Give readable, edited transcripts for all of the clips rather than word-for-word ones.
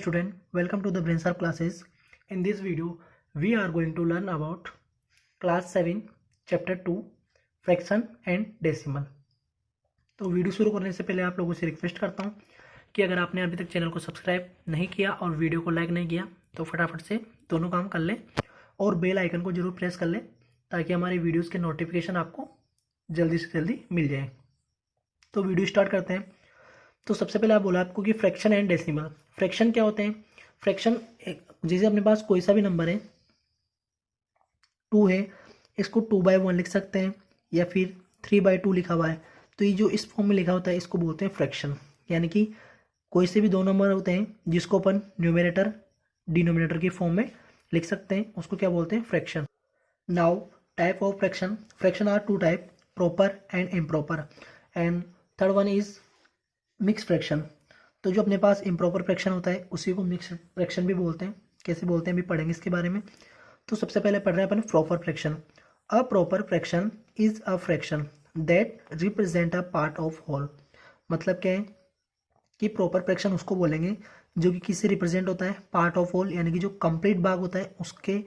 student, welcome to the Brainshark classes. In this video, we are going to learn about class 7 chapter 2 fraction and decimal. तो video शुरू करने से पहले आप लोगों से रिक्वेस्ट करता हूं कि अगर आपने अभी तक चैनल को सब्सक्राइब नहीं किया और वीडियो को लाइक नहीं किया तो फटाफट से दोनों काम कर लें और बेल आइकन को जरूर प्रेस कर लें ताकि हमारे वीडियोस के नोटिफिकेशन आपको जल्दी से जल्दी मिल जाए। तो वीडियो स्टार्ट करते हैं। तो सबसे पहले आप बोला आपको कि फ्रैक्शन एंड डेसिमल। फ्रैक्शन क्या होते हैं? फ्रैक्शन जैसे अपने पास कोई सा भी नंबर है, 2 है, इसको 2/1 लिख सकते हैं या फिर 3/2 लिखा हुआ है, तो ये जो इस फॉर्म में लिखा होता है इसको बोलते हैं फ्रैक्शन। यानी कि कोई से भी दो नंबर होते हैं जिसको अपन न्यूमरेटर डिनोमिनेटर की फॉर्म में लिख सकते हैं, उसको क्या बोलते हैं? Fraction. Now type of fraction. Fraction are 2 type, proper and improper, and third one is mix fraction. तो जो अपने पास इम्प्रॉपर फ्रैक्शन होता है उसी को मिक्स फ्रैक्शन भी बोलते हैं। कैसे बोलते हैं अभी पढ़ेंगे इसके बारे में। तो सबसे पहले पढ़ रहे हैं अपन proper fraction. A proper fraction is a fraction that represent a part of whole. मतलब क्या है कि प्रॉपर फ्रैक्शन उसको बोलेंगे जो कि किससे रिप्रेजेंट होता है? पार्ट ऑफ होल, यानी कि जो कंप्लीट भाग होता है उसके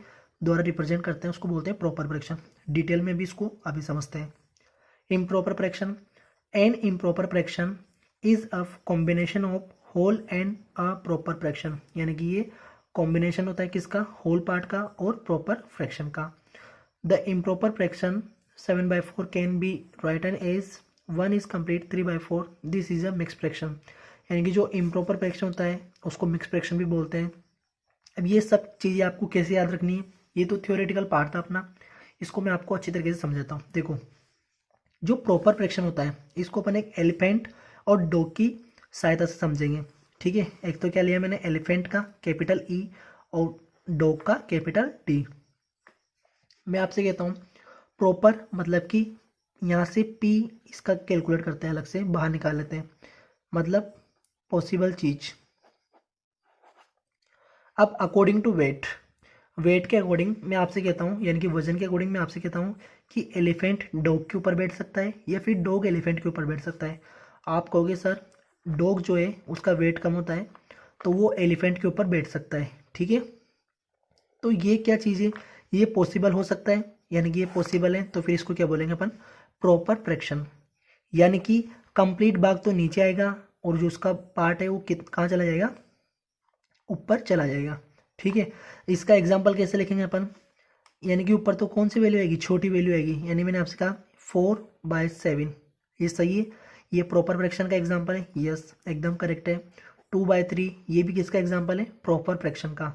द्वारा रिप्रेजेंट करते हैं, उसको बोलते हैं प्रॉपर फ्रैक्शन। डिटेल में भी इसको अभी समझते हैं। Improper fraction. An improper fraction is a combination of whole and a proper fraction. यानी कि ये कॉम्बिनेशन होता है किसका? होल पार्ट का और प्रॉपर फ्रैक्शन का। The improper fraction 7/4 can be written as 1 is complete 3/4। This is a mix fraction. यानी कि जो इम्प्रॉपर फ्रैक्शन होता है उसको मिक्स फ्रैक्शन भी बोलते हैं। अब ये सब चीज़ें आपको कैसे याद रखनी है, ये तो थ्योरेटिकल पार्ट था अपना, इसको मैं आपको अच्छी तरीके से समझाता हूँ। देखो, जो प्रॉपर फ्रैक्शन होता है इसको अपन एक एलिफेंट और डॉग की सहायता से समझेंगे। ठीक है, एक तो क्या लिया मैंने? एलिफेंट का कैपिटल ई और डॉग का कैपिटल डी। मैं आपसे कहता हूँ प्रॉपर मतलब कि यहाँ से पी इसका कैलकुलेट करते हैं, अलग से बाहर निकाल लेते हैं, मतलब पॉसिबल चीज। अब अकॉर्डिंग टू वेट, वेट के अकॉर्डिंग मैं आपसे कहता हूँ, यानी कि वजन के अकॉर्डिंग मैं आपसे कहता हूँ कि एलिफेंट डॉग के ऊपर बैठ सकता है या फिर डॉग एलिफेंट के ऊपर बैठ सकता है। आप कहोगे सर डॉग जो है उसका वेट कम होता है तो वो एलिफेंट के ऊपर बैठ सकता है। ठीक है, तो ये क्या चीज़ है? ये पॉसिबल हो सकता है, यानी कि ये पॉसिबल है, तो फिर इसको क्या बोलेंगे अपन? Proper fraction. यानी कि कंप्लीट भाग तो नीचे आएगा और जो उसका पार्ट है वो कहाँ चला जाएगा? ऊपर चला जाएगा। ठीक है, इसका एग्जाम्पल कैसे लिखेंगे अपन? यानी कि ऊपर तो कौन सी वैल्यू आएगी? छोटी वैल्यू आएगी। यानी मैंने आपसे कहा 4/7, ये सही है, ये प्रॉपर फ्रैक्शन का एग्जांपल है। यस, एकदम करेक्ट है। 2/3 ये भी किसका एग्जांपल है? प्रॉपर फ्रैक्शन का।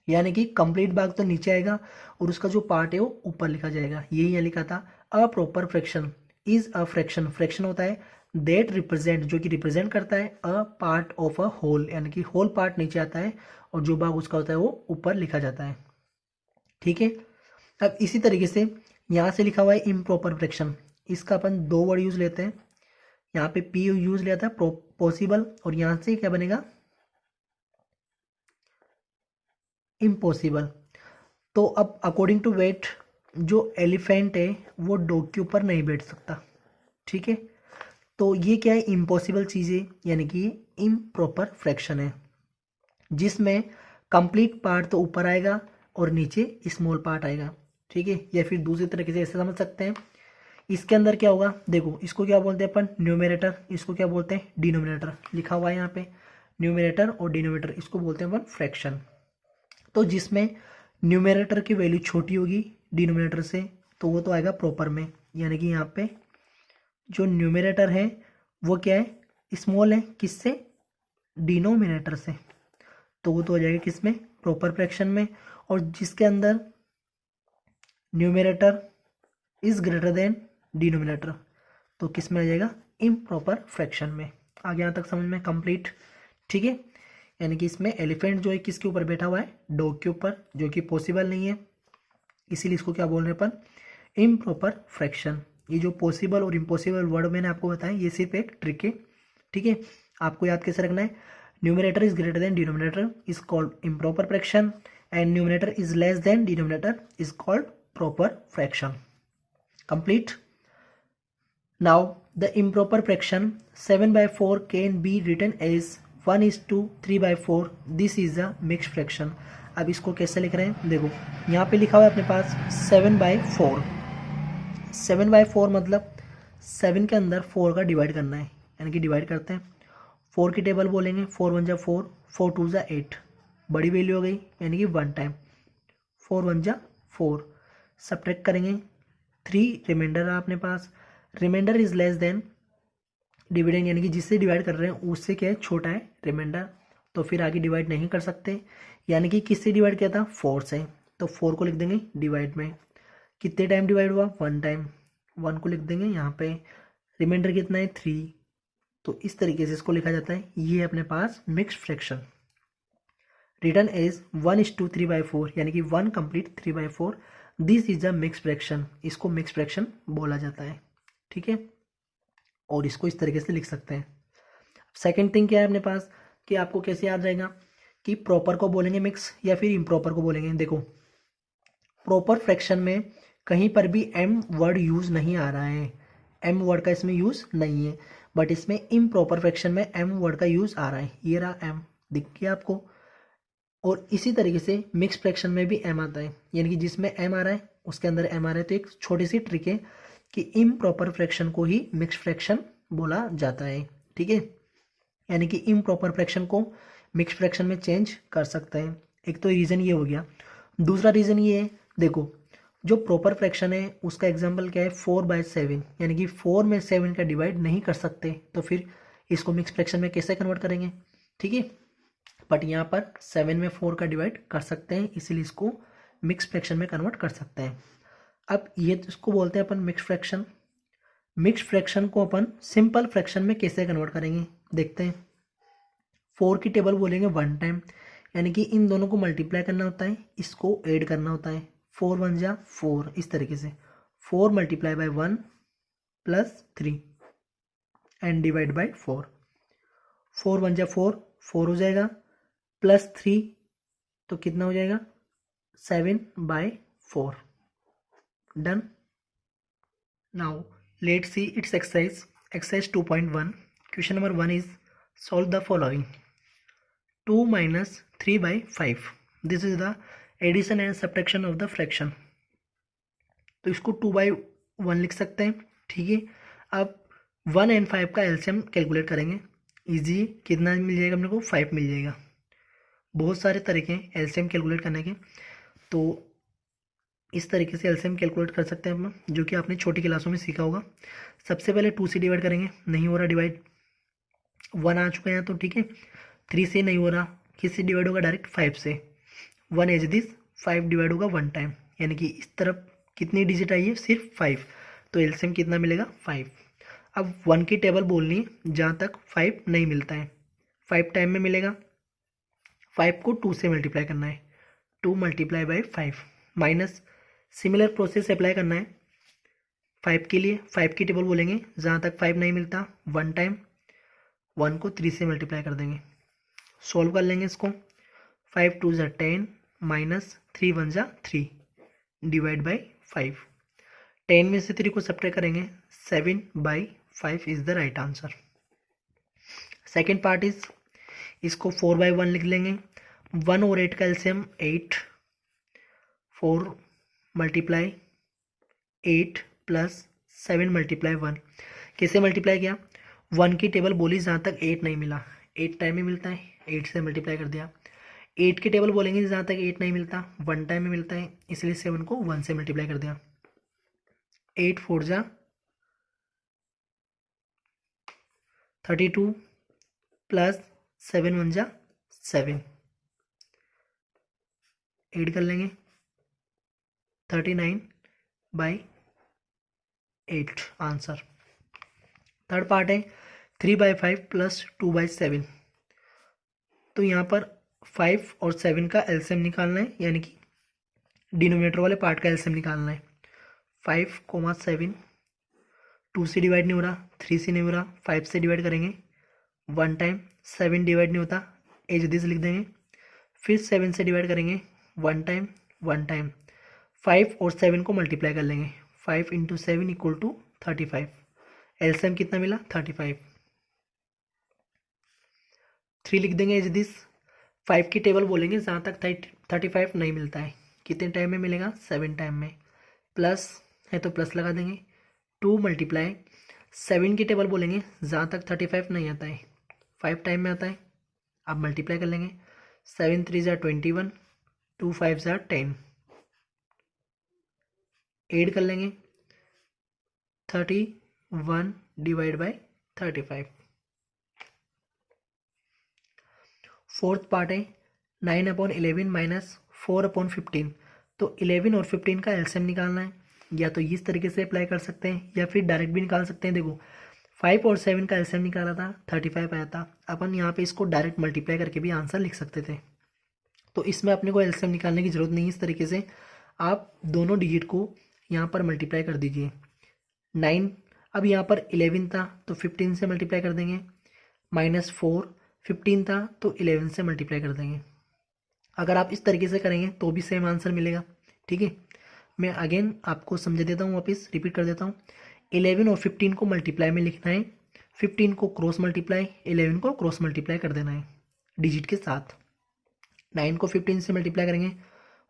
यानी कि कंप्लीट भाग तो नीचे आएगा और उसका जो पार्ट है वो ऊपर लिखा जाएगा। यही यहाँ लिखा था, a proper fraction is a fraction. Fraction होता है दैट रिप्रेजेंट, जो कि रिप्रेजेंट करता है a part of a whole, यानी कि होल पार्ट नीचे आता है और जो भाग उसका होता है वो ऊपर लिखा जाता है। ठीक है, अब इसी तरीके से यहाँ से लिखा हुआ है इम्प्रॉपर फ्रैक्शन, इसका अपन 2 वर्ड यूज लेते हैं। यहाँ पे पी यूज लिया था पॉसिबल, और यहाँ से क्या बनेगा? इम्पॉसिबल। तो अब अकॉर्डिंग टू वेट जो एलिफेंट है वो डॉग के ऊपर नहीं बैठ सकता। ठीक है, तो ये क्या है? इम्पॉसिबल चीज़ है, यानी कि इम्प्रॉपर फ्रैक्शन है जिसमें कंप्लीट पार्ट तो ऊपर आएगा और नीचे स्मॉल पार्ट आएगा। ठीक है, या फिर दूसरी तरीके से ऐसे समझ सकते हैं, इसके अंदर क्या होगा? देखो, इसको क्या बोलते हैं अपन? न्यूमरेटर। इसको क्या बोलते हैं? डिनोमिनेटर। लिखा हुआ है यहाँ पे न्यूमरेटर और डिनोमिनेटर, इसको बोलते हैं अपन फ्रैक्शन। तो जिसमें न्यूमरेटर की वैल्यू छोटी होगी डिनोमिनेटर से तो वो तो आएगा प्रॉपर में। यानी कि यहाँ पे जो न्यूमरेटर है वो क्या है? स्मॉल है, किससे? डिनोमिनेटर से, तो वो तो हो जाएगा किसमें? प्रॉपर फ्रैक्शन में। और जिसके अंदर numerator is greater than denominator तो किस में आ जाएगा? इम्प्रॉपर फ्रैक्शन में। आगे यहाँ तक समझ में कंप्लीट? ठीक है, यानी कि इसमें एलिफेंट जो है किसके ऊपर बैठा हुआ है? डॉग के ऊपर, जो कि पॉसिबल नहीं है, इसीलिए इसको क्या बोल रहे हैं अपन? Improper fraction. ये जो पॉसिबल और इम्पॉसिबल वर्ड मैंने आपको बताया ये सिर्फ एक ट्रिक है। ठीक है, आपको याद कैसे रखना है? Numerator is greater than denominator is called improper fraction and numerator is less than denominator is called proper fraction. Complete. Now, the improper fraction 7/4 can be written as 1:3/4 this is a mix fraction. अब इसको कैसे लिख रहे हैं, देखो यहाँ पे लिखा हुआ है अपने पास 7/4। 7/4 मतलब 7 के अंदर 4 का डिवाइड करना है, यानी कि डिवाइड करते हैं। 4 की टेबल बोलेंगे, 4 1 जा 4, 4 2 जा 8, बड़ी वैल्यू हो गई यानी कि 1 टाइम, 4 1 जा 4, सब्ट्रैक्ट करेंगे, 3 रिमाइंडर है अपने पास। Remainder is less than dividend, यानी कि जिससे डिवाइड कर रहे हैं उससे क्या है, छोटा है रिमाइंडर, तो फिर आगे डिवाइड नहीं कर सकते। यानी कि किससे डिवाइड किया था, 4 से, तो 4 को लिख देंगे डिवाइड में। कितने टाइम डिवाइड हुआ, 1 टाइम, 1 को लिख देंगे यहाँ पे। रिमाइंडर कितना है, 3। तो इस तरीके से इसको लिखा जाता है। ये है अपने पास मिक्स्ड फ्रैक्शन। रिटर्न इज 1:3/4, यानी कि 1 complete 3/4। This is a mix fraction, इसको मिक्स फ्रैक्शन बोला जाता है, ठीक है। और इसको इस तरीके से लिख सकते हैं। सेकंड थिंग क्या है अपने पास कि आपको कैसे याद रहेगा कि प्रॉपर को बोलेंगे मिक्स या फिर इम्प्रॉपर को बोलेंगे। देखो प्रॉपर फ्रैक्शन में कहीं पर भी एम वर्ड यूज नहीं आ रहा है, एम वर्ड का इसमें यूज नहीं है, बट इसमें इम्प्रॉपर फ्रैक्शन में एम वर्ड का यूज आ रहा है। ये रहा एम, दिख गया आपको। और इसी तरीके से मिक्स फ्रैक्शन में भी एम आता है, यानी कि जिसमें एम आ रहा है उसके अंदर एम आ रहा है। तो एक छोटी सी ट्रिक है कि इम्प्रॉपर फ्रैक्शन को ही मिक्स फ्रैक्शन बोला जाता है, ठीक है। यानी कि इम्प्रॉपर फ्रैक्शन को मिक्स फ्रैक्शन में चेंज कर सकते हैं। एक तो रीज़न ये हो गया। दूसरा रीज़न ये है, देखो जो प्रॉपर फ्रैक्शन है उसका एग्जांपल क्या है, 4/7, यानी कि 4 में 7 का डिवाइड नहीं कर सकते, तो फिर इसको मिक्स फ्रैक्शन में कैसे कन्वर्ट करेंगे, ठीक है। बट यहाँ पर 7 में 4 का डिवाइड कर सकते हैं, इसीलिए इसको मिक्स फ्रैक्शन में कन्वर्ट कर सकते हैं। अब ये इसको बोलते हैं अपन मिक्स फ्रैक्शन। मिक्स फ्रैक्शन को अपन सिंपल फ्रैक्शन में कैसे कन्वर्ट करेंगे, देखते हैं। 4 की टेबल बोलेंगे 1 टाइम, यानी कि इन दोनों को मल्टीप्लाई करना होता है, इसको ऐड करना होता है। 4 1 जा 4, इस तरीके से 4 multiply by 1 plus 3 and divide by 4। 4 1 जा 4, 4 हो जाएगा, प्लस 3 तो कितना हो जाएगा, 7/4। Done. Now let's see it's exercise. Exercise 2.1, question number 1 is solve the following: 2 minus 3/5, this is the addition and subtraction of the fraction। तो इसको 2/1 लिख सकते हैं, ठीक है। अब 1 and 5 का एलसीएम कैलकुलेट करेंगे। इजी, कितना मिल जाएगा अपने को, 5 मिल जाएगा। बहुत सारे तरीके हैं एलसीएम कैलकुलेट करने के, तो इस तरीके से एलसीएम कैलकुलेट कर सकते हैं अपना, जो कि आपने छोटी क्लासों में सीखा होगा। सबसे पहले 2 से डिवाइड करेंगे, नहीं हो रहा डिवाइड, 1 आ चुके हैं तो ठीक है। 3 से नहीं हो रहा, किससे डिवाइड होगा, डायरेक्ट 5 से। 1 एज दिस, 5 डिवाइड होगा 1 टाइम, यानी कि इस तरफ कितनी डिजिट आई है, सिर्फ 5, तो एलसीएम कितना मिलेगा, 5। अब 1 की टेबल बोलनी है जहाँ तक 5 नहीं मिलता है, 5 टाइम में मिलेगा। 5 को 2 से मल्टीप्लाई करना है, 2 multiply by 5, minus similar process apply करना है 5 के लिए। 5 की टेबल बोलेंगे जहाँ तक 5 नहीं मिलता, 1 टाइम, 1 को 3 से मल्टीप्लाई कर देंगे। सॉल्व कर लेंगे इसको, 5 2 जा 10 माइनस 3 1 जा 3 डिवाइड बाई 5। 10 में से 3 को सब्ट्रैक्ट करेंगे, 7/5 is the right answer. Second part is, इसको 4/1 लिख लेंगे। 1 और 8 का एलसीएम 8, 4 मल्टीप्लाई 8 प्लस 7 मल्टीप्लाई 1। कैसे मल्टीप्लाई किया, 1 की टेबल बोली जहाँ तक 8 नहीं मिला, 8 टाइम में मिलता है, 8 से मल्टीप्लाई कर दिया। 8 की टेबल बोलेंगे जहाँ तक 8 नहीं मिलता, 1 टाइम में मिलता है, इसलिए 7 को 1 से मल्टीप्लाई कर दिया। 8 4 जा 32 प्लस 7 1 जा 7, ऐड कर लेंगे 39/8 आंसर। थर्ड पार्ट है 3/5 प्लस 2/7। तो यहाँ पर 5 और 7 का एलसीएम निकालना है, यानी कि डिनोमिनेटर वाले पार्ट का एलसीएम निकालना है। 5, 7, 2 से डिवाइड नहीं हो रहा, 3 से नहीं हो रहा, 5 से डिवाइड करेंगे 1 टाइम, 7 डिवाइड नहीं होता, एज दिस लिख देंगे। फिर 7 से डिवाइड करेंगे 1 टाइम, 1 टाइम। 5 और 7 को मल्टीप्लाई कर लेंगे, 5 × 7 इक्वल टू 35। एलसीएम कितना मिला, 35। 3 लिख देंगे एज दिस। 5 की टेबल बोलेंगे जहाँ तक 35 नहीं मिलता है। कितने टाइम में मिलेगा? 7 टाइम में। प्लस है तो प्लस लगा देंगे। 2 मल्टीप्लाई 7 की टेबल बोलेंगे जहाँ तक 35 नहीं आता है, 5 टाइम में आता है। आप मल्टीप्लाई कर लेंगे। 7 3 ज़ा 21, 2 5 ज़ा 10। ऐड कर लेंगे 31 डिवाइड बाई 35। फोर्थ पार्ट है 9/11 माइनस 4/15। तो 11 और 15 का एलसीएम निकालना है। या तो इस तरीके से अप्लाई कर सकते हैं या फिर डायरेक्ट भी निकाल सकते हैं। देखो 5 और 7 का एलसीएम निकाला था, 35 आया था। अपन यहाँ पे इसको डायरेक्ट मल्टीप्लाई करके भी आंसर लिख सकते थे। तो इसमें अपने को एलसीएम निकालने की ज़रूरत नहीं है। इस तरीके से आप दोनों डिजिट को यहाँ पर मल्टीप्लाई कर दीजिए। 9, अब यहाँ पर 11 था तो 15 से मल्टीप्लाई कर देंगे। -4, 15 था तो 11 से मल्टीप्लाई कर देंगे। अगर आप इस तरीके से करेंगे तो भी सेम आंसर मिलेगा। ठीक है, मैं अगेन आपको समझा देता हूँ, वापस रिपीट कर देता हूँ। 11 और 15 को मल्टीप्लाई में लिखना है, 15 को क्रॉस मल्टीप्लाई, 11 को क्रॉस मल्टीप्लाई कर देना है डिजिट के साथ। 9 को 15 से मल्टीप्लाई करेंगे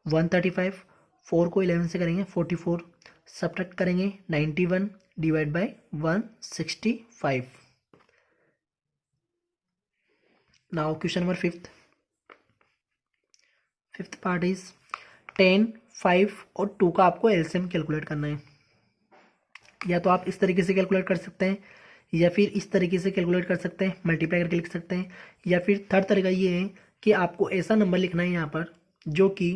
135, 4 को 11 से करेंगे 44, सब्ट्रैक्ट करेंगे 91 divide by 165। Now question number fifth part is 10, 5 और 2 का आपको एलसीएम कैलकुलेट करना है। या तो आप इस तरीके से कैलकुलेट कर सकते हैं या फिर इस तरीके से कैलकुलेट कर सकते हैं, मल्टीप्लाई करके लिख सकते हैं। या फिर थर्ड तरीका ये है कि आपको ऐसा नंबर लिखना है यहाँ पर जो कि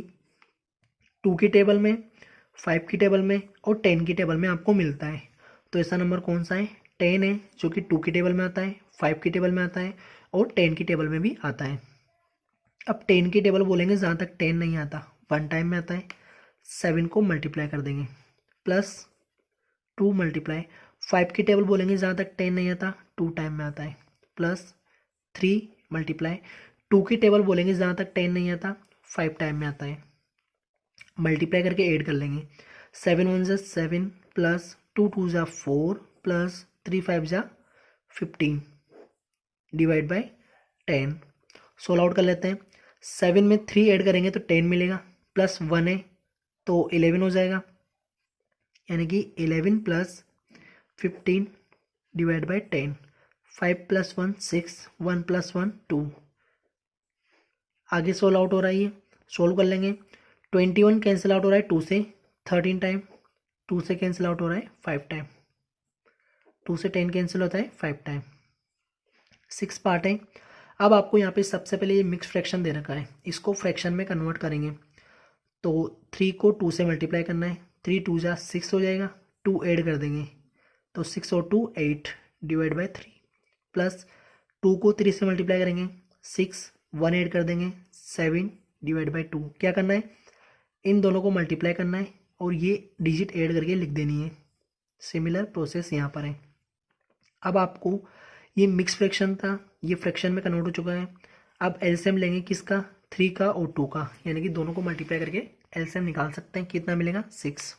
2 की टेबल में, 5 की टेबल में और 10 की टेबल में आपको मिलता है। तो ऐसा नंबर कौन सा है? 10 है, जो कि 2 की टेबल में आता है, 5 की टेबल में आता है और 10 की टेबल में भी आता है। अब 10 की टेबल बोलेंगे जहाँ तक 10 नहीं आता, 1 टाइम में आता है। 7 को मल्टीप्लाई कर देंगे प्लस 2 मल्टीप्लाई 5 की टेबल बोलेंगे जहाँ तक 10 नहीं आता, 2 टाइम में आता है। प्लस 3 मल्टीप्लाई 2 की टेबल बोलेंगे जहाँ तक 10 नहीं आता, 5 टाइम में आता है। मल्टीप्लाई करके ऐड कर लेंगे। 7 1 ज़ा 7 प्लस 2 2 ज़ा 4 प्लस 3 5 ज़ा 15 डिवाइड बाई 10। सोल्व आउट कर लेते हैं। 7 में 3 ऐड करेंगे तो 10 मिलेगा, प्लस 1 है तो 11 हो जाएगा, यानी कि 11 प्लस 15 डिवाइड बाई 10। 5 + 1 6, 1 + 1 2। आगे सोल्व आउट हो रहा है, ये सोल्व कर लेंगे। 21 कैंसिल आउट हो रहा है 2 से 13 टाइम, 2 से कैंसिल आउट हो रहा है 5 टाइम, 2 से 10 कैंसिल होता है 5 टाइम। 6 पार्ट है। अब आपको यहाँ पे सबसे पहले ये मिक्स फ्रैक्शन दे रखा है, इसको फ्रैक्शन में कन्वर्ट करेंगे। तो 3 को 2 से मल्टीप्लाई करना है, 3 2 ज़ा 6 हो जाएगा, 2 ऐड कर देंगे तो 6 और 2 8 डिवाइड बाई 3। प्लस 2 को 3 से मल्टीप्लाई करेंगे 6, 1 ऐड कर देंगे 7 डिवाइड बाई 2। क्या करना है? इन दोनों को मल्टीप्लाई करना है और ये डिजिट ऐड करके लिख देनी है। सिमिलर प्रोसेस यहाँ पर है। अब आपको ये मिक्स फ्रैक्शन था, ये फ्रैक्शन में कन्वर्ट हो चुका है। अब एलसीएम लेंगे किसका? 3 का और 2 का, यानी कि दोनों को मल्टीप्लाई करके एलसीएम निकाल सकते हैं। कितना मिलेगा? 6।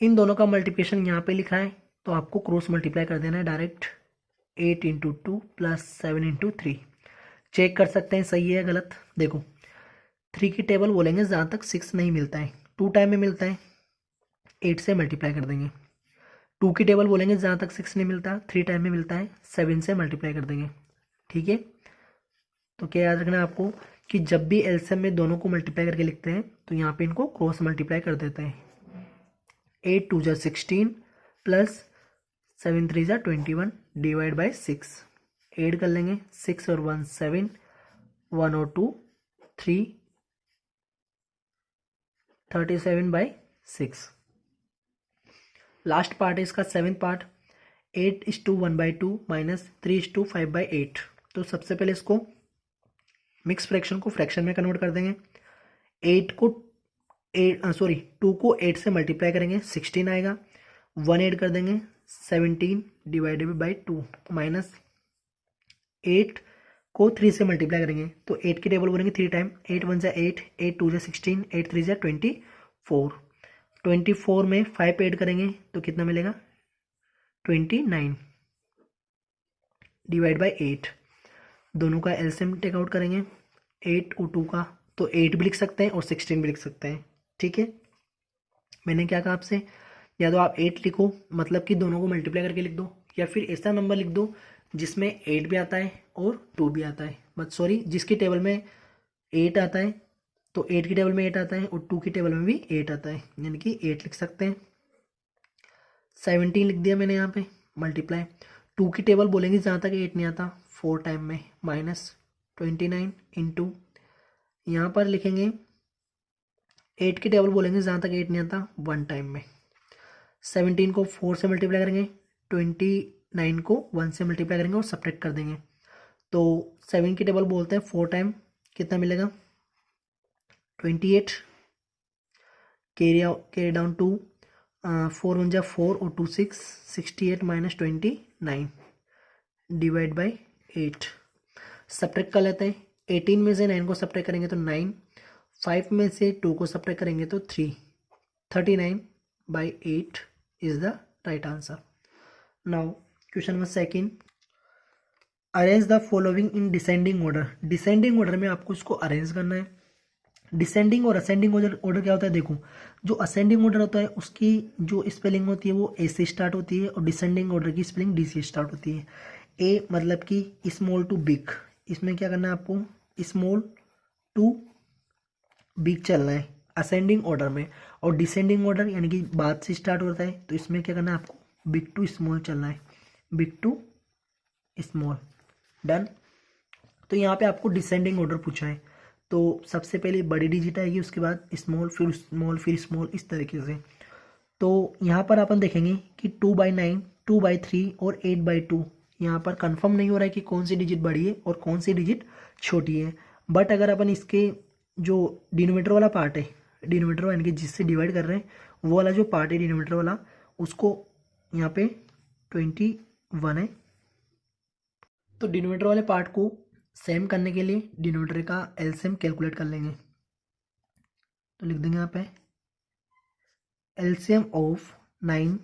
इन दोनों का मल्टीप्लिकेशन यहाँ पे लिखा है तो आपको क्रॉस मल्टीप्लाई कर देना है डायरेक्ट। 8 × 2 प्लस 7 × 3। चेक कर सकते हैं सही है गलत। देखो 3 की टेबल बोलेंगे जहाँ तक 6 नहीं मिलता है, 2 टाइम में मिलता है, 8 से मल्टीप्लाई कर देंगे। 2 की टेबल बोलेंगे जहाँ तक 6 नहीं मिलता, 3 टाइम में मिलता है, 7 से मल्टीप्लाई कर देंगे। ठीक है, तो क्या याद रखना है आपको कि जब भी एलसीएम में दोनों को मल्टीप्लाई करके लिखते हैं तो यहाँ पे इनको क्रॉस मल्टीप्लाई कर देते हैं। 8 2 ज़ा 16 प्लस 7 3 ज़ा 21 डिवाइड बाई 6। ऐड कर लेंगे 6 और 1 7, 1 और 2 3, 37/6। लास्ट पार्ट है इसका 7th पार्ट। 8:1/2 माइनस 3:5/8। तो सबसे पहले इसको मिक्स फ्रैक्शन को फ्रैक्शन में कन्वर्ट कर देंगे। 2 को 8 से मल्टीप्लाई करेंगे 16 आएगा, 1 ऐड कर देंगे 17 डिवाइडेड बाई 2 माइनस 8 को 3 से मल्टीप्लाई करेंगे तो 8 की टेबल बोलेंगे 3 टाइम, 8 1 ज़ा 8, 8 2 ज़ा 16, 8 3 ज़ा 24। 24 में 5 ऐड करेंगे तो कितना मिलेगा? 29 डिवाइड बाई 8। दोनों का एलसीएम टेक आउट करेंगे 8 और 2 का, तो 8 भी लिख सकते हैं और 16 भी लिख सकते हैं। ठीक है, मैंने क्या कहा आपसे, या तो आप 8 लिखो, मतलब कि दोनों को मल्टीप्लाई करके लिख दो, या फिर ऐसा नंबर लिख दो जिसमें 8 भी आता है और 2 भी आता है, मत सॉरी जिसकी टेबल में 8 आता है, तो 8 की टेबल में 8 आता है और 2 की टेबल में भी 8 आता है, यानी कि 8 लिख सकते हैं। 17 लिख दिया मैंने यहाँ पे मल्टीप्लाई। 2 की टेबल बोलेंगे जहाँ तक 8 नहीं आता 4 टाइम में, -29 इंटू, यहाँ पर लिखेंगे 8 की टेबल बोलेंगे जहाँ तक 8 नहीं आता 1 टाइम में। 17 को 4 से मल्टीप्लाई करेंगे, 29 को 1 से मल्टीप्लाई करेंगे और सब्ट्रैक्ट कर देंगे, तो 7 की टेबल बोलते हैं 4 टाइम, कितना मिलेगा 28, कैरी डाउन 2, 4 1 जा 4 और 2 6, 68 माइनस 29 डिवाइड बाई 8। सब्ट्रैक्ट कर लेते हैं, 18 में से 9 को सब्ट्रैक्ट करेंगे तो 9, 5 में से 2 को सब्ट्रैक्ट करेंगे तो 3, 39/8 is the right answer. Now question number second, arrange the following in descending order. Descending order में आपको इसको अरेंज करना है। डिसेंडिंग और असेंडिंग ऑर्डर क्या होता है, देखो जो असेंडिंग ऑर्डर होता है उसकी जो स्पेलिंग होती है वो ए से स्टार्ट होती है और डिसेंडिंग ऑर्डर की स्पेलिंग डी से स्टार्ट होती है। ए मतलब कि स्मॉल टू बिग, इसमें क्या करना है आपको, स्मॉल टू बिग चलना है असेंडिंग ऑर्डर में, और डिसेंडिंग ऑर्डर यानी कि बाद से स्टार्ट होता है तो इसमें क्या करना है आपको, बिग टू स्मॉल चलना है, बिग टू स्मॉल। डन। तो यहाँ पे आपको डिसेंडिंग ऑर्डर पूछा है, तो सबसे पहले बड़ी डिजिट आएगी, उसके बाद स्मॉल, फिर स्मॉल, फिर स्मॉल, इस तरीके से। तो यहाँ पर अपन देखेंगे कि 2/9, 2/3 और 8/2, यहाँ पर कंफर्म नहीं हो रहा है कि कौन सी डिजिट बड़ी है और कौन सी डिजिट छोटी है। बट अगर अपन इसके जो डिनोमिनेटर वाला पार्ट है, डिनोमिनेटर यानी कि जिससे डिवाइड कर रहे हैं वो वाला जो पार्ट है डिनोमिनेटर वाला, उसको यहाँ पे 21 है, तो डिनोमिनेटर वाले पार्ट को सेम करने के लिए डिनोमिनेटर का एलसीएम कैलकुलेट कर लेंगे। तो लिख देंगे यहाँ पे एलसीएम ऑफ 9,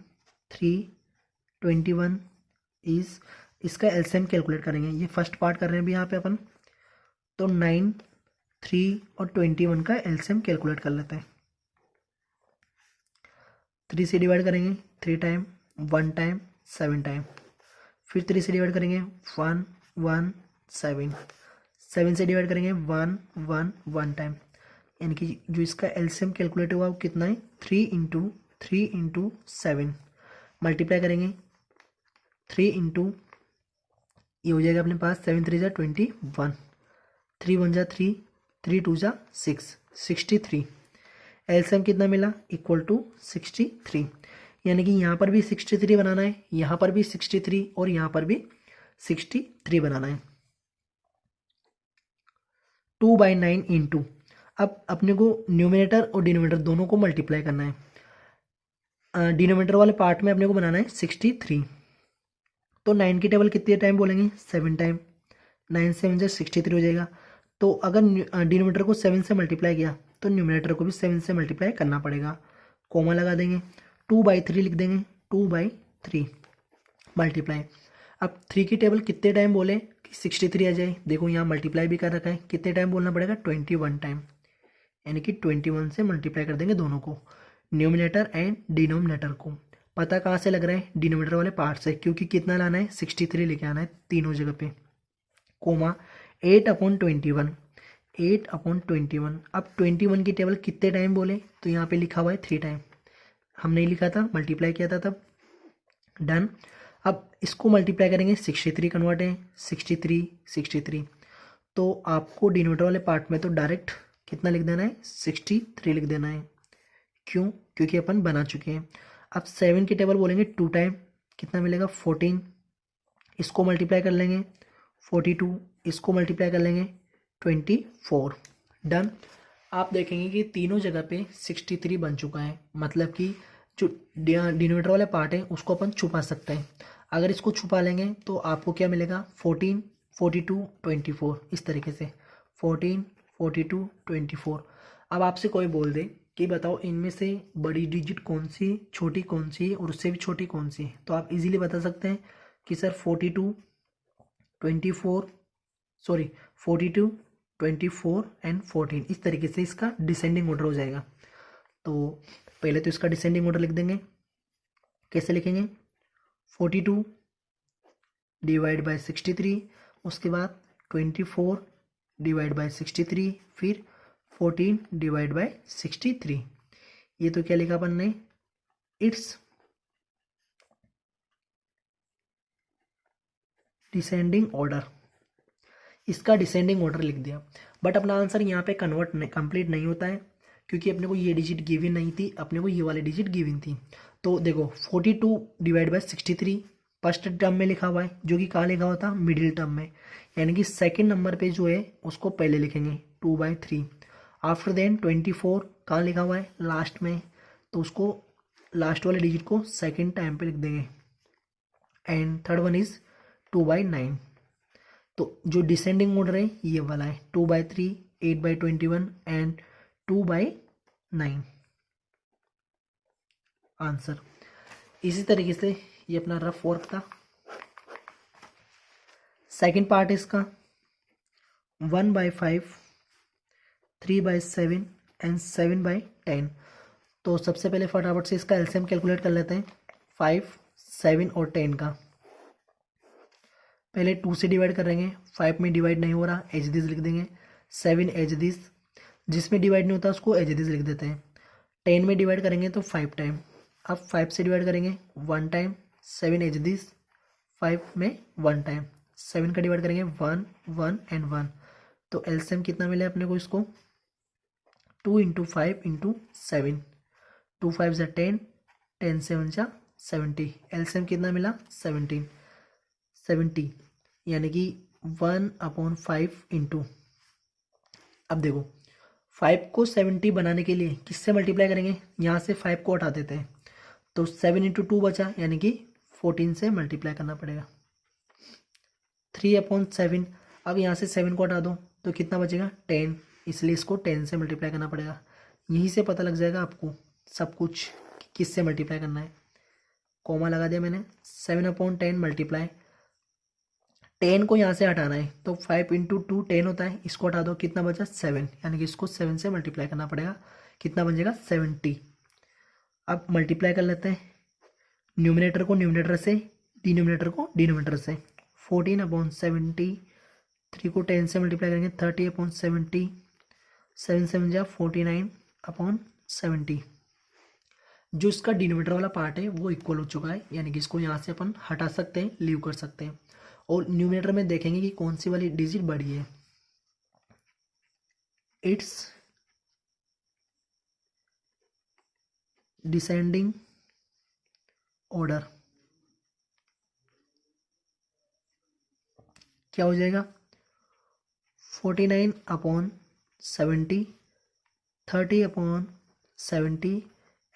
3, 21 इज, इसका एलसीएम कैलकुलेट करेंगे। ये फर्स्ट पार्ट कर रहे हैं अभी यहाँ पे अपन, तो 9, 3 और 21 का एलसीएम कैलकुलेट कर लेते हैं। 3 से डिवाइड करेंगे 3 टाइम, 1 टाइम, 7 टाइम, फिर 3 से डिवाइड करेंगे 1 1 7, 7 से डिवाइड करेंगे 1 1 1 टाइम, यानी कि जो इसका एलसीएम कैलकुलेट हुआ वो कितना है 3 × 7, मल्टीप्लाई करेंगे 3 इंटू, ये हो जाएगा अपने पास 7 3 जा 21, 3 1 जा 3, 3 2 जा 6, 63। एलसीएम कितना मिला, इक्वल टू 63, यानी कि यहाँ पर भी 63 बनाना है, यहाँ पर भी 63 और यहाँ पर भी 63 बनाना है। 2/9 इंटू, अब अपने को न्यूमिनेटर और डिनोमिनेटर दोनों को मल्टीप्लाई करना है। डिनोमिनेटर वाले पार्ट में अपने को बनाना है 63, तो 9 की टेबल कितने टाइम बोलेंगे 7 टाइम, 9 7 से 63 हो जाएगा। तो अगर डिनोमिनेटर को 7 से मल्टीप्लाई किया तो न्यूमिनेटर को भी 7 से मल्टीप्लाई करना पड़ेगा, कोमा लगा देंगे, 2/3 लिख देंगे, 2/3 मल्टीप्लाई। अब 3 की टेबल कितने टाइम बोले कि 63 आ जाए, देखो यहाँ मल्टीप्लाई भी कर रखा है, कितने टाइम बोलना पड़ेगा 21 टाइम, यानी कि 21 से मल्टीप्लाई कर देंगे दोनों को, न्यूमिनेटर एंड डिनोमिनेटर को। पता कहाँ से लग रहा है, डिनोमिनेटर वाले पार्ट से, क्योंकि कितना लाना है 63 लेके आना है तीनों जगह पे, कोमा 8/21, 8/21। अब 21 की टेबल कितने टाइम बोले, तो यहाँ पे लिखा हुआ है 3 टाइम, हम नहीं लिखा था, मल्टीप्लाई किया था तब। डन। अब इसको मल्टीप्लाई करेंगे, 63 कन्वर्ट है, 63 63, तो आपको डिनोमिनेटर वाले पार्ट में तो डायरेक्ट कितना लिख देना है 63 लिख देना है। क्यों, क्योंकि अपन बना चुके हैं। अब 7 की टेबल बोलेंगे 2 टाइम, कितना मिलेगा 14, इसको मल्टीप्लाई कर लेंगे 42, इसको मल्टीप्लाई कर लेंगे 24। डन। आप देखेंगे कि तीनों जगह पे 63 बन चुका है, मतलब कि जो डिनोमिनेटर वाला पार्ट है उसको अपन छुपा सकते हैं। अगर इसको छुपा लेंगे तो आपको क्या मिलेगा 14, 42, 24, इस तरीके से 14, 42, 24। अब आपसे कोई बोल दे कि बताओ इनमें से बड़ी डिजिट कौन सी, छोटी कौन सी और उससे भी छोटी कौन सी है, तो आप इजीली बता सकते हैं कि सर 42, 24 सॉरी 42, 24 एंड 14, इस तरीके से इसका डिसेंडिंग ऑर्डर हो जाएगा। तो पहले तो इसका डिसेंडिंग ऑर्डर लिख देंगे। कैसे लिखेंगे? 42 डिवाइड बाय 63, उसके बाद 24 डिवाइड बाय 63, फिर 14 डिवाइड बाय 63। ये तो क्या लिखा अपन ने? It's descending order. इसका डिसेंडिंग ऑर्डर लिख दिया। बट अपना आंसर यहाँ पे कंप्लीट नहीं होता है, क्योंकि अपने को ये डिजिट गिवन नहीं थी, अपने को ये वाली डिजिट गिवन थी। तो देखो 42 डिवाइड बाय 63 फर्स्ट टर्म में लिखा हुआ है, जो कि कहाँ लिखा हुआ था? मिडिल टर्म में, यानी कि सेकेंड नंबर पे जो है उसको पहले लिखेंगे 2/3। आफ्टर देन 24 कहाँ लिखा हुआ है? लास्ट में, तो उसको लास्ट वाले डिजिट को सेकेंड टाइम पे लिख देंगे। And third one is 2/9। तो जो डिसेंडिंग ऑर्डर है ये वाला है, 2/3, 8/21 एंड 2/9 आंसर। इसी तरीके से ये अपना रफ वर्क था। सेकंड पार्ट इसका 1/5, 3/7 एंड 7/10। तो सबसे पहले फटाफट से इसका एलसीएम कैलकुलेट कर लेते हैं, 5, 7 और 10 का। पहले 2 से डिवाइड करेंगे, 5 में डिवाइड नहीं हो रहा, एज दिस लिख देंगे। 7 एज दिस, जिसमें डिवाइड नहीं होता उसको एज दिस लिख देते हैं। 10 में डिवाइड करेंगे तो 5 टाइम, अब 5 से डिवाइड करेंगे 1 टाइम, 7 एज दिस, 5 में 1 टाइम, 7 का डिवाइड करेंगे 1, 1 एंड 1। तो एलसीएम कितना मिला अपने को इसको? 2 × 5 × 7, 2 5 ज़ा 10, 10 7 ज़ा 70। एलसीएम कितना मिला? 70, यानी कि 1/5 इंटू, अब देखो 5 को 70 बनाने के लिए किससे मल्टीप्लाई करेंगे? यहाँ से 5 को हटा देते हैं, तो 7 × 2 बचा, यानी कि 14 से मल्टीप्लाई करना पड़ेगा। 3/7, अब यहाँ से 7 को हटा दो तो कितना बचेगा? 10, इसलिए इसको 10 से मल्टीप्लाई करना पड़ेगा। यहीं से पता लग जाएगा आपको सब कुछ किससे मल्टीप्लाई करना है। कॉमा लगा दिया मैंने। 7/10 मल्टीप्लाई, 10 को यहाँ से हटाना है, तो 5 × 2 10 होता है, इसको हटा दो, कितना बचा? 7, यानी कि इसको 7 से मल्टीप्लाई करना पड़ेगा। कितना बन जाएगा? 70। अब मल्टीप्लाई कर लेते हैं, न्यूमिनेटर को न्यूमिनेटर से, डिनोमिनेटर को डिनोमिनेटर से। 14/70, 3 को 10 से मल्टीप्लाई करेंगे 30/70, 7 7 जा 49/70। जो इसका डिनोमिनेटर वाला पार्ट है वो इक्वल हो चुका है, यानी कि इसको यहाँ से अपन हटा सकते हैं, लीव कर सकते हैं। और न्यूमिनेटर में देखेंगे कि कौन सी वाली डिजिट बड़ी है। इट्स डिसेंडिंग ऑर्डर क्या हो जाएगा? 49/70, 30/70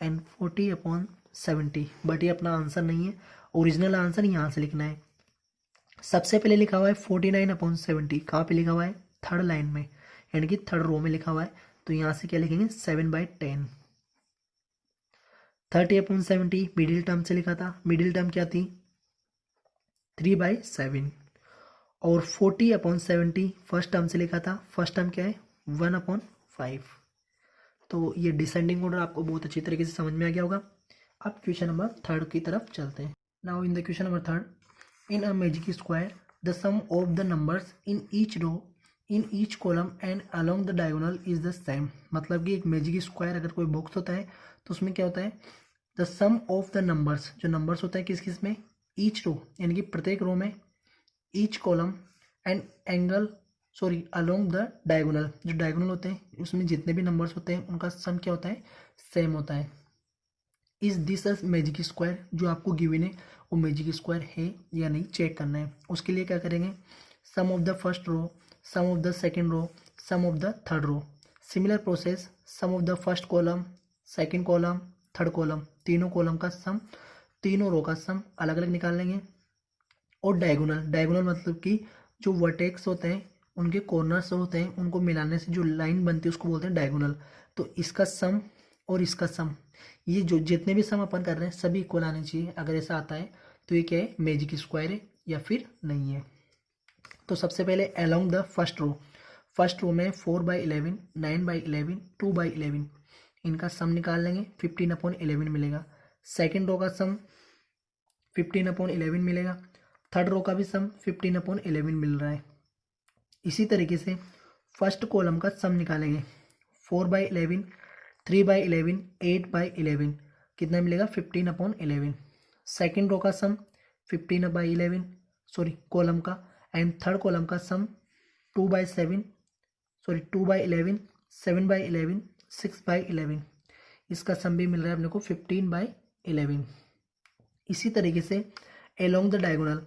एंड 40/70। बट ये अपना आंसर नहीं है, ओरिजिनल आंसर यहाँ से लिखना है। सबसे पहले लिखा हुआ है 49/70, कहाँ पे लिखा हुआ है? थर्ड लाइन में, यानी कि थर्ड रो में लिखा हुआ है। तो यहाँ से क्या लिखेंगे? 7/10। 30/70 मिडिल टर्म से लिखा था, मिडिल टर्म क्या थी? 3/7। और 40/70 फर्स्ट टर्म से लिखा था, फर्स्ट टर्म क्या है? 1/5। तो ये डिसेंडिंग ऑर्डर आपको बहुत अच्छी तरीके से समझ में आ गया होगा। अब क्वेश्चन नंबर 3 की तरफ चलते हैं। Now in the question number 3, in a magic square the sum of the numbers in each row in each column and along the diagonal is the same। मतलब कि एक मैजिक स्क्वायर अगर कोई box होता है तो उसमें क्या होता है? The sum of the numbers, जो नंबर्स होता है किस किस में? ईच रो, यानी कि प्रत्येक रो में, each column and angle sorry along the diagonal, जो डायगोनल होते हैं उसमें जितने भी नंबर्स होते हैं उनका सम क्या होता है? सेम होता है। Is this a magic square, जो आपको गिवन है वो मैजिक स्क्वायर है या नहीं चेक करना है। उसके लिए क्या करेंगे? Sum of the first row, sum of the second row, sum of the third row. Similar process, sum of the first column, second column, third column, तीनों कॉलम का सम, तीनों रो का सम अलग अलग निकाल लेंगे। और डायगोनल, डायगोनल मतलब कि जो वर्टेक्स होते हैं उनके कॉर्नर्स होते हैं उनको मिलाने से जो लाइन बनती है उसको बोलते हैं डायगोनल। तो इसका सम और इसका सम, ये जो जितने भी सम अपन कर रहे हैं सभी इक्वल आने चाहिए। अगर ऐसा आता है तो ये क्या है? मैजिक स्क्वायर है या फिर नहीं है। तो सबसे पहले अलोंग द फर्स्ट रो में 4/11, 9/11, 2/11 इनका सम निकाल लेंगे, 15/11 मिलेगा। सेकेंड रो का सम 15/11 मिलेगा। थर्ड रो का भी सम 15/11 मिल रहा है। इसी तरीके से फर्स्ट कॉलम का सम निकालेंगे, 4/11, 3/11, 8/11 कितना मिलेगा, 15/11। सेकेंड रो का सम 15/11 कॉलम का, एंड थर्ड कॉलम का सम 2/11, 7/11, 6/11 इसका सम भी मिल रहा है अपने को 15/11। इसी तरीके से अलोंग द डायगोनल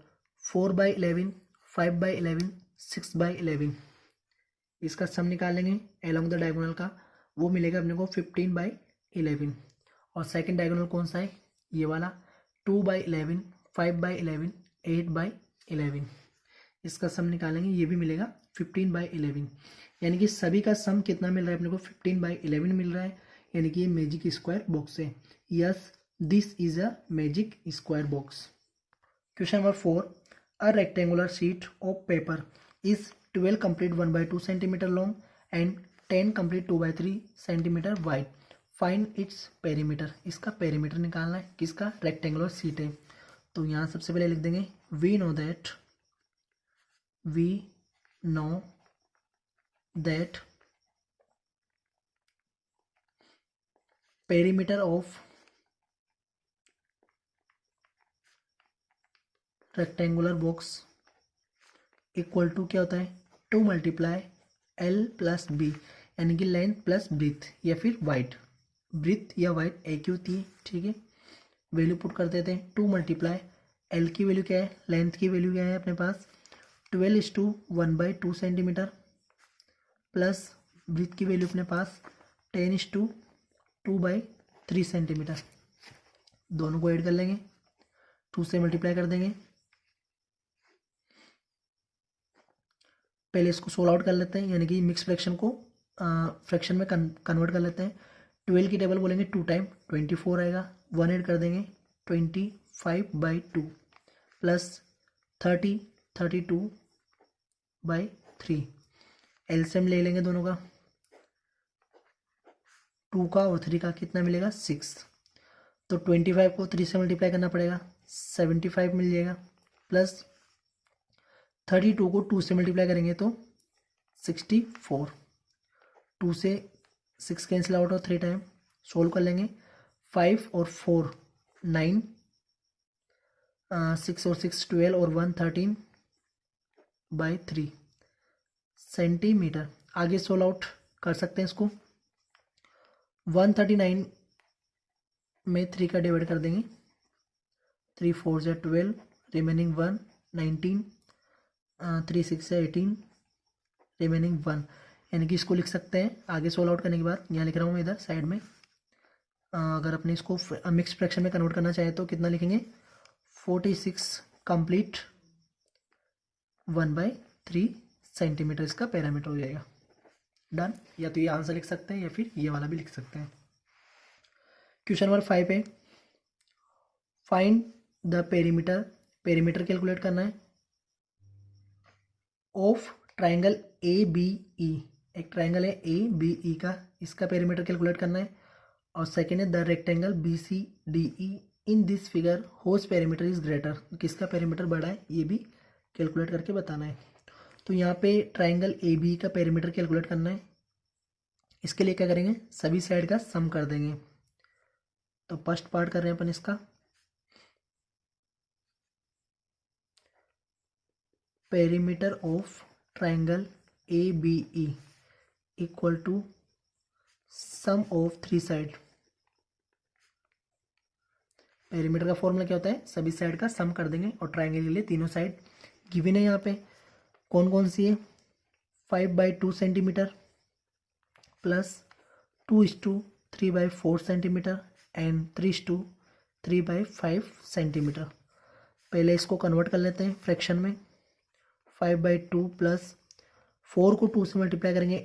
4/11, 5/11, 6/11 इसका सम निकालेंगे अलोंग द डायगोनल का, वो मिलेगा अपने को 15/11। और सेकंड डायगोनल कौन सा है, ये वाला 2/11, 5/11, 8/11 इसका सम निकालेंगे, ये भी मिलेगा 15/11। यानी कि सभी का सम कितना मिल रहा है अपने को, 15/11 मिल रहा है। यानी कि ये मैजिक स्क्वायर बॉक्स है। Yes, this is a magic square box. Question number 4, a rectangular sheet of paper is 12 complete 1/2 centimeter long and 10 complete 2/3 centimeter wide. Find its perimeter. इसका पेरीमीटर निकालना है, किसका, रेक्टेंगुलर शीट है। तो यहाँ सबसे पहले लिख देंगे we know that perimeter of rectangular box equal to क्या होता है, 2 × L + B, यानी कि लेंथ प्लस ब्रीथ या फिर वाइड। ब्रीथ या वाइड एक ही होती है, ठीक है। वैल्यू पुट कर देते हैं, 2 × L की वैल्यू क्या है, लेंथ की वैल्यू क्या है अपने पास 12:1/2 सेंटीमीटर, प्लस ब्रीथ की वैल्यू अपने पास 10:2/3 सेंटीमीटर। दोनों को ऐड कर लेंगे, 2 से मल्टीप्लाई कर देंगे। पहले इसको सोल्व आउट कर लेते हैं, यानी कि मिक्स फ्रैक्शन को फ्रैक्शन में कन्वर्ट कर लेते हैं। 12 की टेबल बोलेंगे 2 टाइम 24 आएगा, 1 ऐड कर देंगे 25/2 प्लस 32/3। एलसीएम ले लेंगे दोनों का, 2 का और 3 का कितना मिलेगा, 6। तो 25 को 3 से मल्टीप्लाई करना पड़ेगा, 75 मिल जाएगा, प्लस 32 को 2 से मल्टीप्लाई करेंगे तो 64। 2 से 6 कैंसिल आउट हो 3 टाइम, सोल्व कर लेंगे। 5 और 4 9, 6 और 6 12 और 1 13/3 सेंटीमीटर। आगे सोल्व आउट कर सकते हैं इसको, 139 में 3 का डिवाइड कर देंगे, 3 4 से 12, रिमेनिंग 1 19, 3 6 से 18, रिमेनिंग 1। यानी कि इसको लिख सकते हैं आगे सोल्व आउट करने के बाद, यहाँ लिख रहा हूँ मैं इधर साइड में। अगर अपने इसको मिक्स फ्रैक्शन में कन्वर्ट करना चाहे तो कितना लिखेंगे, 46 कंप्लीट 1/3 सेंटीमीटर इसका पैरामीटर हो जाएगा। डन। या तो ये आंसर लिख सकते हैं या फिर ये वाला भी लिख सकते हैं। क्वेश्चन नंबर 5 है, find the perimeter. Perimeter calculate करना है ऑफ ट्राइंगल ABE। एक ट्राइंगल है ABE का, इसका पेरीमीटर कैलकुलेट करना है। और सेकेंड है the rectangle BCDE in this figure whose perimeter is greater. किसका पेरीमीटर बड़ा है ये भी कैलकुलेट करके बताना है। तो यहाँ पे ट्राइंगल ABE का पेरीमीटर कैलकुलेट करना है। इसके लिए क्या करेंगे, सभी साइड का सम कर देंगे। तो फर्स्ट पार्ट कर रहे हैं अपन इसका, perimeter of triangle ABE equal to sum of 3 side. Perimeter का फॉर्मूला क्या होता है, सभी साइड का सम कर देंगे। और ट्राइंगल के लिए तीनों साइड गिवन है यहाँ पे, कौन कौन सी है, 5/2 centimetre plus 2:3/4 centimetre and 3:3/5 centimetre. पहले इसको कन्वर्ट कर लेते हैं फ्रैक्शन में। 5/2 प्लस 4 को 2 से मल्टीप्लाई करेंगे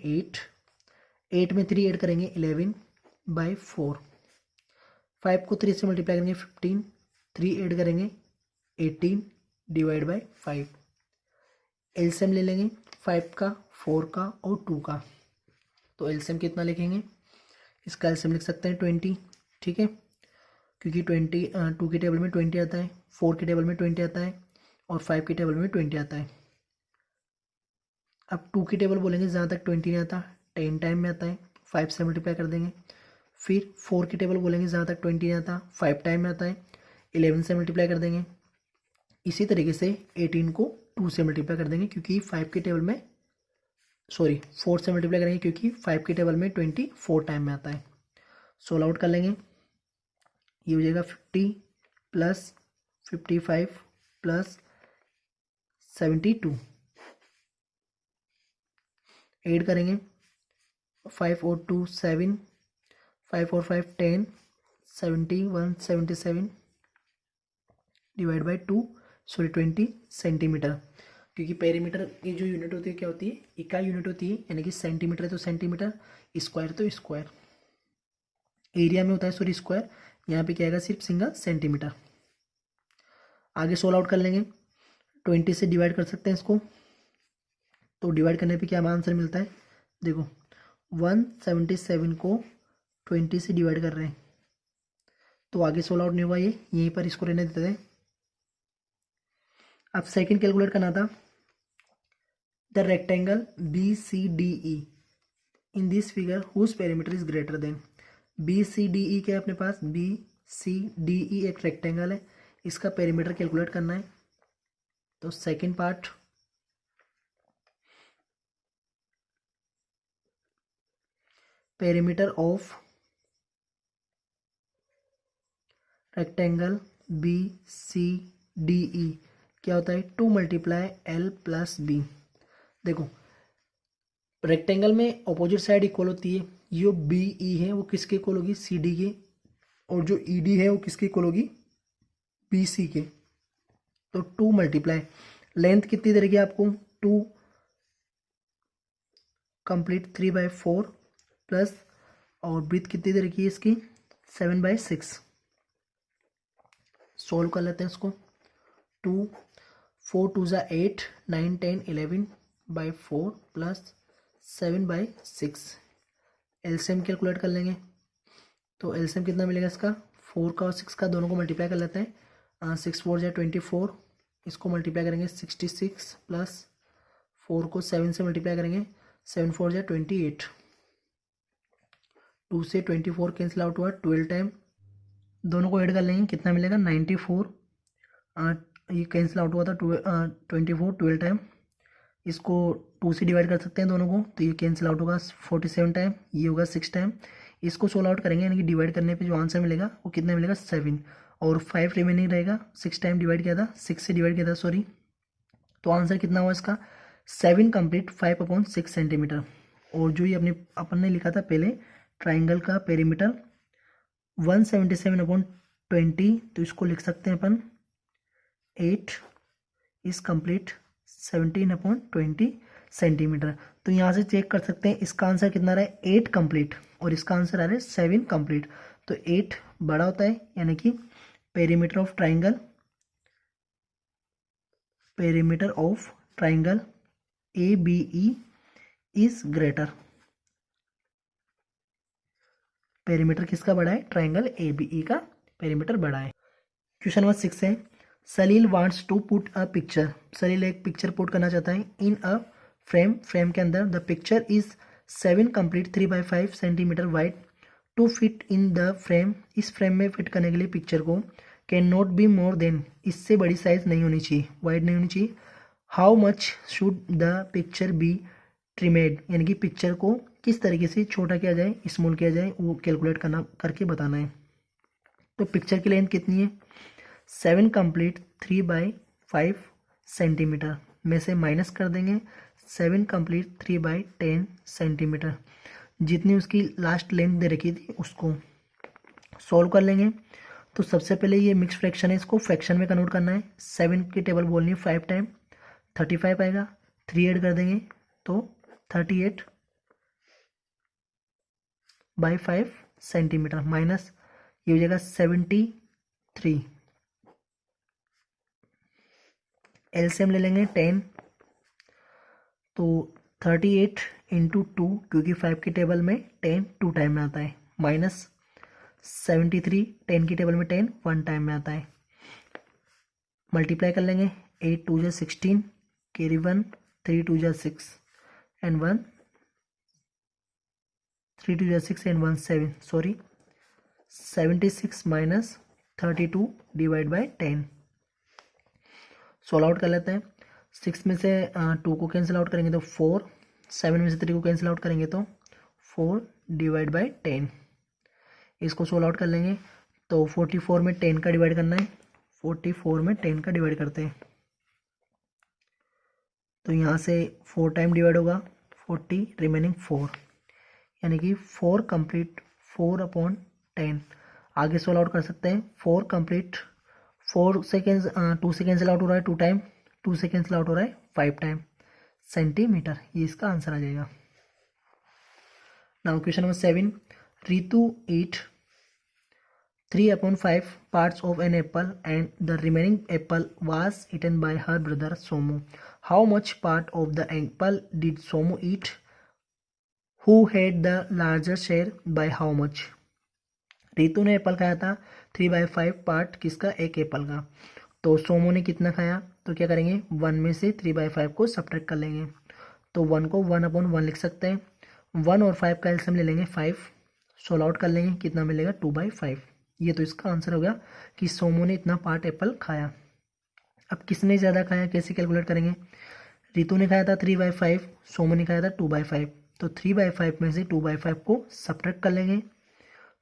8 में 3 ऐड करेंगे 11/4। 5 को 3 से मल्टीप्लाई करेंगे 15, 3 ऐड करेंगे 18/5। एलसीएम ले लेंगे 5 का, 4 का और 2 का। तो एलसीएम कितना लिखेंगे, इसका एलसीएम लिख सकते हैं 20, ठीक है, क्योंकि 2 की टेबल में 20 आता है, 4 की टेबल में 20 आता है और 5 की टेबल में 20 आता है। अब 2 की टेबल बोलेंगे जहाँ तक 20 नहीं आता, 10 टाइम में आता है, 5 से मल्टीप्लाई कर देंगे। फिर 4 की टेबल बोलेंगे जहाँ तक 20 नहीं आता, 5 टाइम में आता है, 11 से मल्टीप्लाई कर देंगे। इसी तरीके से 18 को 2 से मल्टीप्लाई कर देंगे, क्योंकि 5 की टेबल में 4 से मल्टीप्लाई करेंगे, क्योंकि 5 की टेबल में 24 टाइम में आता है। सोल्व आउट कर लेंगे, ये हो जाएगा 50 प्लस 55 प्लस 72। ऐड करेंगे, 5 और 2 7, 5 और 5 10, 71 77 डिवाइड बाई 20 सेंटीमीटर। क्योंकि पेरीमीटर की जो यूनिट होती है क्या होती है, इकाई यूनिट होती है, यानी कि सेंटीमीटर है तो सेंटीमीटर, स्क्वायर तो स्क्वायर, एरिया में होता है स्क्वायर, यहाँ पे क्या आएगा सिर्फ सिंगल सेंटीमीटर। आगे सोल्व आउट कर लेंगे, 20 से डिवाइड कर सकते हैं इसको, तो डिवाइड करने पे क्या आंसर मिलता है, देखो 177 को 20 से डिवाइड कर रहे हैं, तो आगे सोल्व आउट नहीं हुआ, ये यहीं पर इसको रहने देते हैं। अब सेकंड कैलकुलेट करना था, the rectangle B C D E in this figure whose perimeter is greater than. B C D E क्या है अपने पास, बी सी डी ई एक रेक्टेंगल है, इसका पेरीमीटर कैलकुलेट करना है। तो second part, perimeter of rectangle B C D E क्या होता है, 2 मल्टीप्लाई एल प्लस बी। देखो रेक्टेंगल में अपोजिट साइड इक्वल होती है, जो बी ई है वो किसके इक्वल होगी, सी डी के, और जो ई डी है वो किसके इक्वल होगी, बी सी के। तो 2 मल्टीप्लाई, लेंथ कितनी देगी आपको, 2 कंप्लीट 3/4 प्लस, और ब्रीथ कितनी देर की है इसकी, 7/6। सोल्व कर लेते हैं इसको, 2 4 2 ज़ा 8 9 10 11/4 प्लस 7/6। एलसीएम कैलकुलेट कर लेंगे, तो एलसीएम कितना मिलेगा इसका, 4 का और 6 का दोनों को मल्टीप्लाई कर लेते हैं, 6 4 ज़ा 24, इसको मल्टीप्लाई करेंगे 66 प्लस 4 को 7 से मल्टीप्लाई करेंगे, 7 4 ज़ा 28, 2 से 24 कैंसिल आउट हुआ, 12 टाइम, दोनों को ऐड कर लेंगे कितना मिलेगा 94, ये कैंसिल आउट हुआ था 24 12 टाइम, इसको 2 से डिवाइड कर सकते हैं दोनों को, तो ये कैंसिल आउट होगा 47 टाइम, ये होगा 6 टाइम। इसको सोल्व आउट करेंगे, यानी कि डिवाइड करने पे जो आंसर मिलेगा वो कितना मिलेगा 7, और 5 रिमेनिंग रहेगा, 6 टाइम डिवाइड किया था, 6 से डिवाइड किया था सॉरी, तो आंसर कितना हुआ इसका 7 कंप्लीट 5/6 सेंटीमीटर। और जो ये अपन ने लिखा था पहले ट्राइंगल का पेरीमीटर 177/20, तो इसको लिख सकते हैं अपन 8 इज कंप्लीट 17/20 सेंटीमीटर। तो यहाँ से चेक कर सकते हैं इसका आंसर कितना रहा है 8 कंप्लीट, और इसका आंसर आ रहा है 7 कंप्लीट। तो 8 बड़ा होता है, यानी कि perimeter of triangle A B E is greater. Perimeter किसका बड़ा है, ट्राइंगल ए बी ई का पेरीमीटर बड़ा है। क्वेश्चन नंबर 6 है, Salil wants to put a picture, Salil एक पिक्चर पुट करना चाहता है इन अ फ्रेम, फ्रेम के अंदर, the picture is 7 complete 3/5 centimetre wide, to fit in the frame, इस फ्रेम में फिट करने के लिए पिक्चर को can not be more than, इससे बड़ी साइज नहीं होनी चाहिए, वाइड नहीं होनी चाहिए। How much should the picture be trimmed, यानी कि पिक्चर को किस तरीके से छोटा किया जाए, स्मॉल किया जाए, वो कैलकुलेट करके बताना है। तो पिक्चर की लेंथ कितनी है 7 कंप्लीट 3/5 सेंटीमीटर में से माइनस कर देंगे 7 कंप्लीट 3/10 सेंटीमीटर, जितनी उसकी लास्ट लेंथ दे रखी थी उसको सॉल्व कर लेंगे। तो सबसे पहले ये मिक्स फ्रैक्शन है, इसको फ्रैक्शन में कन्वर्ट करना है, 7 की टेबल बोलनी है 5 टाइम, 35 आएगा, 3 ऐड कर देंगे तो 38/5 सेंटीमीटर, माइनस ये हो जाएगा 73। एलसीएम ले लेंगे 10, तो 38 इंटू 2, क्योंकि 5 की टेबल में 10 2 टाइम में आता है, माइनस 73 10 की टेबल में 10 1 टाइम में आता है, मल्टीप्लाई कर लेंगे, 8 2 जा 16, कैरी 1, 3 2 जा 6 एंड 1, 3 2 जा 6 and 1 7, sorry 76 minus 32 divide by 10। Solve out कर लेते हैं। 6 में से 2 को कैंसिल आउट करेंगे तो 4, 7 में से 3 को कैंसिल आउट करेंगे तो 4 डिवाइड बाई 10। इसको सोल्व आउट कर लेंगे तो 44 में 10 का डिवाइड करना है, 44 में 10 का डिवाइड करते हैं तो यहाँ से 4 टाइम डिवाइड होगा, 40 रिमेनिंग 4, यानी कि 4 कंप्लीट 4 अपॉन 10। आगे सोल्व आउट कर सकते हैं, 4 कंप्लीट 4 सेकेंड्स 2 से कैंसिल आउट हो रहा है 2 टाइम, 2 से कैंसिल आउट हो रहा है 5 टाइम, सेंटीमीटर, ये इसका आंसर आ जाएगा। Now question number 7, Ritu eat 3/5 parts of an apple and the remaining apple was eaten by her brother Somu. How much part of the apple did Somu eat? Who had the larger share by how much? Ritu ने Apple खाया था 3/5 part किसका, एक Apple का। तो सोमू ने कितना खाया, तो क्या करेंगे 1 में से 3/5 को सब्ट्रैक्ट कर लेंगे, तो 1 को 1/1 लिख सकते हैं, 1 और 5 का एलसीएम ले लेंगे 5, सोल्व आउट कर लेंगे, कितना मिलेगा 2/5। ये तो इसका आंसर हो गया कि सोमू ने इतना पार्ट एप्पल खाया। अब किसने ज़्यादा खाया, कैसे कैलकुलेट करेंगे, रितु ने खाया था 3/5, सोमू ने खाया था 2/5, तो 3/5 में से 2/5 को सब्ट्रैक्ट कर लेंगे,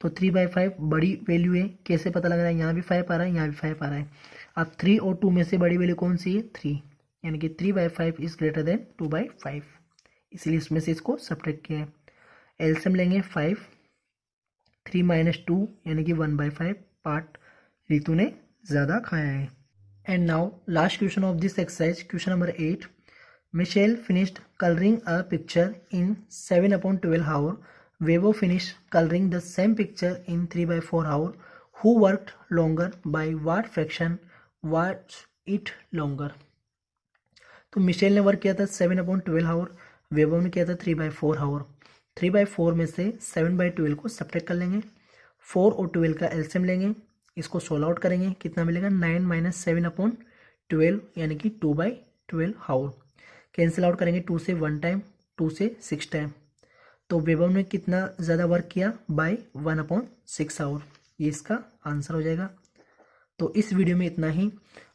तो 3/5 बड़ी वैल्यू है, कैसे पता लग रहा है, यहाँ भी 5 आ रहा है, यहाँ भी 5 आ रहा है। अब 3 और 2 में से बड़ी वैल्यू कौन सी है, 3, यानी कि 3/5 इज ग्रेटर देन 2/5, इसलिए इसमें से इसको सब्ट्रैक्ट किया है। एलसीएम लेंगे 5, 3 माइनस 2 यानी कि 1/5 पार्ट रितु ने ज़्यादा खाया है। And now last question of this exercise, question number 8, Michelle finished colouring a picture in 7/12 hour. Wevo finished coloring the same picture in 3/4 hour. Who worked longer by what fraction? Was it longer? तो Michel ने work किया था 7/12 our, Weibo ने किया था 3/4 our. 3/4 में से 7/12 को सब्ट्रैक्ट कर लेंगे, 4 और 12 का एलसीएम लेंगे, इसको सोल्व आउट करेंगे, कितना मिलेगा 9 - 7/12 यानी कि 2/12 आवर। कैंसिल आउट करेंगे 2 से 1 टाइम, 2 से 6 टाइम, तो वेबो ने कितना ज़्यादा वर्क किया, बाय 1/6 आवर, ये इसका आंसर हो जाएगा। तो इस वीडियो में इतना ही।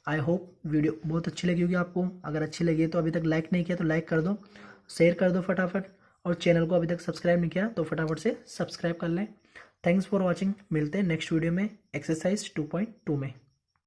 आई होप वीडियो बहुत अच्छी लगी होगी आपको। अगर अच्छी लगी है तो अभी तक लाइक नहीं किया तो लाइक कर दो, शेयर कर दो फटाफट, और चैनल को अभी तक सब्सक्राइब नहीं किया तो फटाफट से सब्सक्राइब कर लें। थैंक्स फॉर वॉचिंग, मिलते हैं नेक्स्ट वीडियो में एक्सरसाइज 2.2 में।